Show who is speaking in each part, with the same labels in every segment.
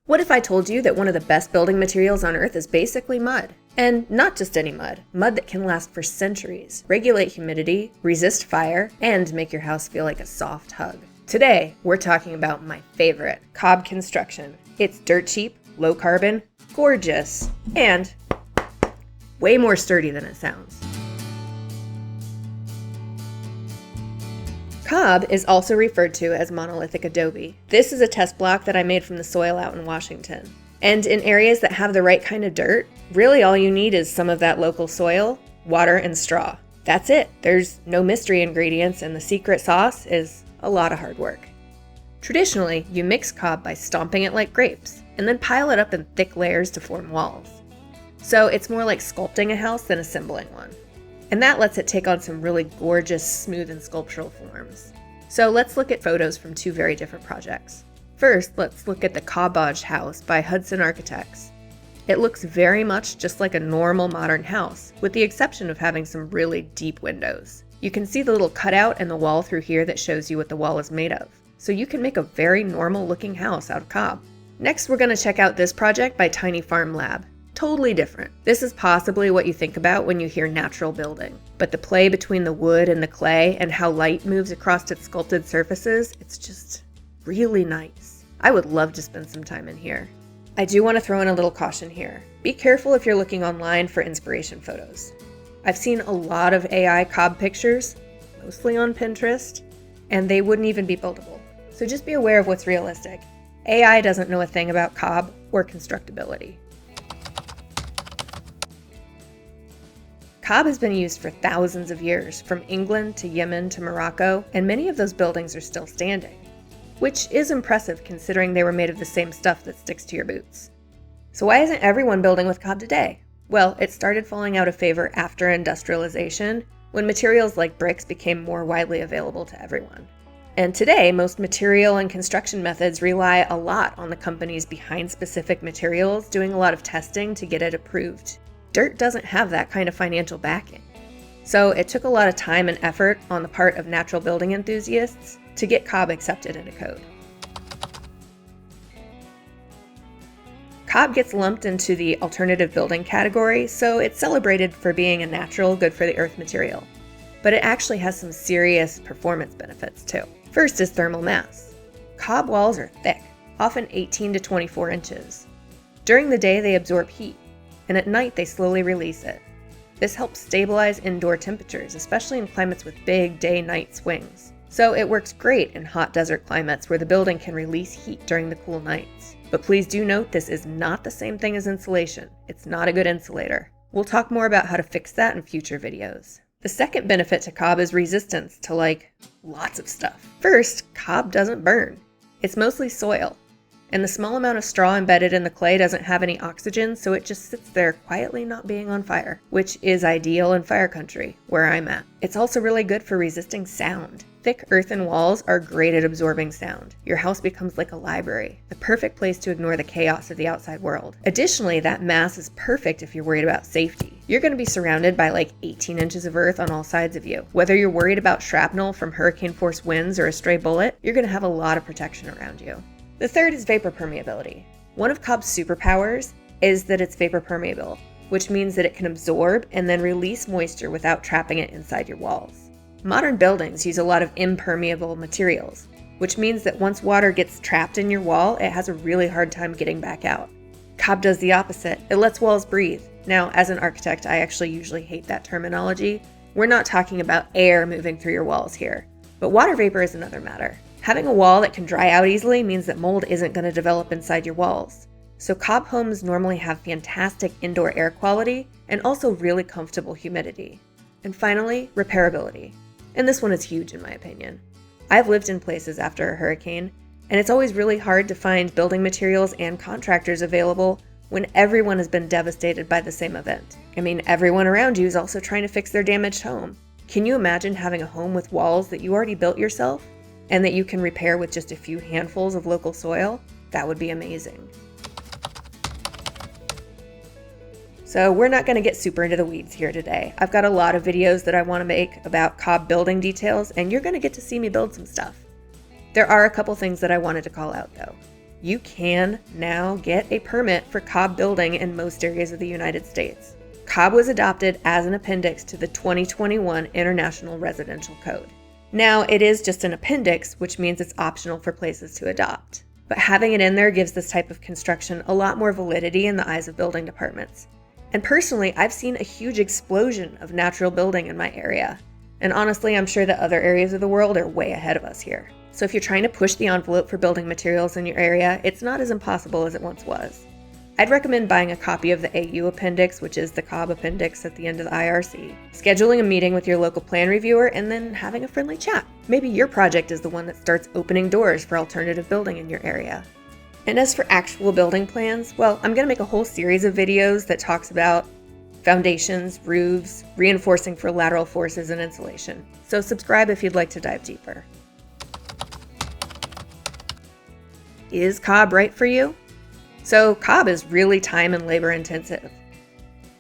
Speaker 1: What if I told you that one of the best building materials on Earth is basically mud? And not just any mud. Mud that can last for centuries, regulate humidity, resist fire, and make your house feel like a soft hug. Today, we're talking about my favorite, cob construction. It's dirt cheap, low carbon, gorgeous, and way more sturdy than it sounds. Cob is also referred to as monolithic adobe. This is a test block that I made from the soil out in Washington. And in areas that have the right kind of dirt, really all you need is some of that local soil, water, and straw. That's it. There's no mystery ingredients, and the secret sauce is a lot of hard work. Traditionally, you mix cob by stomping it like grapes, and then pile it up in thick layers to form walls. So it's more like sculpting a house than assembling one. And that lets it take on some really gorgeous, smooth, and sculptural forms. So let's look at photos from two very different projects. First, let's look at the Cobbage House by Hudson Architects. It looks very much just like a normal modern house, with the exception of having some really deep windows. You can see the little cutout in the wall through here that shows you what the wall is made of. So you can make a very normal looking house out of cob. Next, we're going to check out this project by Tiny Farm Lab. Totally different. This is possibly what you think about when you hear natural building. But the play between the wood and the clay and how light moves across its sculpted surfaces, it's just really nice. I would love to spend some time in here. I do want to throw in a little caution here. Be careful if you're looking online for inspiration photos. I've seen a lot of AI cob pictures, mostly on Pinterest, and they wouldn't even be buildable. So just be aware of what's realistic. AI doesn't know a thing about cob or constructability. Cob has been used for thousands of years, from England to Yemen to Morocco, and many of those buildings are still standing, which is impressive considering they were made of the same stuff that sticks to your boots. So why isn't everyone building with cob today? Well, it started falling out of favor after industrialization, when materials like bricks became more widely available to everyone. And today, most material and construction methods rely a lot on the companies behind specific materials doing a lot of testing to get it approved. Dirt doesn't have that kind of financial backing. So it took a lot of time and effort on the part of natural building enthusiasts to get cob accepted in a code. Cob gets lumped into the alternative building category, so it's celebrated for being a natural, good for the earth material. But it actually has some serious performance benefits too. First is thermal mass. Cob walls are thick, often 18 to 24 inches. During the day they absorb heat, and at night they slowly release it. This helps stabilize indoor temperatures, especially in climates with big day-night swings. So it works great in hot desert climates where the building can release heat during the cool nights. But please do note this is not the same thing as insulation. It's not a good insulator. We'll talk more about how to fix that in future videos. The second benefit to cob is resistance to lots of stuff. First, cob doesn't burn. It's mostly soil. And the small amount of straw embedded in the clay doesn't have any oxygen, so it just sits there quietly not being on fire, which is ideal in fire country, where I'm at. It's also really good for resisting sound. Thick earthen walls are great at absorbing sound. Your house becomes like a library, the perfect place to ignore the chaos of the outside world. Additionally, that mass is perfect if you're worried about safety. You're going to be surrounded by 18 inches of earth on all sides of you. Whether you're worried about shrapnel from hurricane-force winds or a stray bullet, you're going to have a lot of protection around you. The third is vapor permeability. One of cob's superpowers is that it's vapor permeable, which means that it can absorb and then release moisture without trapping it inside your walls. Modern buildings use a lot of impermeable materials, which means that once water gets trapped in your wall, it has a really hard time getting back out. Cob does the opposite. It lets walls breathe. Now, as an architect, I actually usually hate that terminology. We're not talking about air moving through your walls here, but water vapor is another matter. Having a wall that can dry out easily means that mold isn't going to develop inside your walls. So cob homes normally have fantastic indoor air quality and also really comfortable humidity. And finally, repairability. And this one is huge in my opinion. I've lived in places after a hurricane, and it's always really hard to find building materials and contractors available when everyone has been devastated by the same event. Everyone around you is also trying to fix their damaged home. Can you imagine having a home with walls that you already built yourself and that you can repair with just a few handfuls of local soil? That would be amazing. So we're not going to get super into the weeds here today. I've got a lot of videos that I want to make about cob building details, and you're going to get to see me build some stuff. There are a couple things that I wanted to call out though. you can now get a permit for cob building in most areas of the United States. Cob was adopted as an appendix to the 2021 International Residential Code. Now, it is just an appendix, which means it's optional for places to adopt. But having it in there gives this type of construction a lot more validity in the eyes of building departments. And personally, I've seen a huge explosion of natural building in my area. And honestly, I'm sure that other areas of the world are way ahead of us here. So if you're trying to push the envelope for building materials in your area, it's not as impossible as it once was. I'd recommend buying a copy of the AU Appendix, which is the Cobb Appendix at the end of the IRC, scheduling a meeting with your local plan reviewer, and then having a friendly chat. Maybe your project is the one that starts opening doors for alternative building in your area. And as for actual building plans, well, I'm going to make a whole series of videos that talks about foundations, roofs, reinforcing for lateral forces, and insulation. So subscribe if you'd like to dive deeper. Is cob right for you? So cob is really time and labor intensive.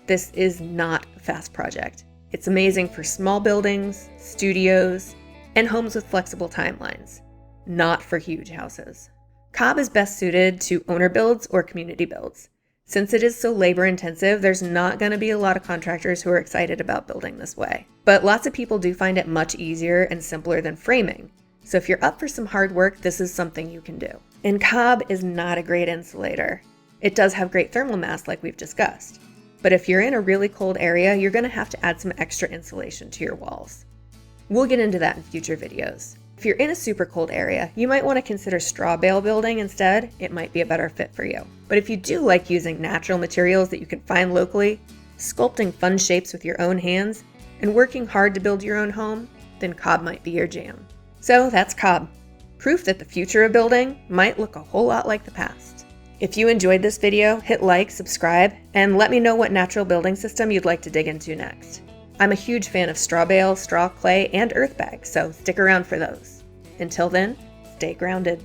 Speaker 1: This is not a fast project. It's amazing for small buildings, studios, and homes with flexible timelines, not for huge houses. Cob is best suited to owner builds or community builds. Since it is so labor intensive, there's not going to be a lot of contractors who are excited about building this way. But lots of people do find it much easier and simpler than framing. So if you're up for some hard work, this is something you can do. And cob is not a great insulator. It does have great thermal mass like we've discussed. But if you're in a really cold area, you're going to have to add some extra insulation to your walls. We'll get into that in future videos. If you're in a super cold area, you might want to consider straw bale building instead. It might be a better fit for you. But if you do like using natural materials that you can find locally, sculpting fun shapes with your own hands, and working hard to build your own home, then cob might be your jam. So that's cob. Proof that the future of building might look a whole lot like the past. If you enjoyed this video, hit like, subscribe, and let me know what natural building system you'd like to dig into next. I'm a huge fan of straw bale, straw clay, and earth bags, so stick around for those. Until then, stay grounded.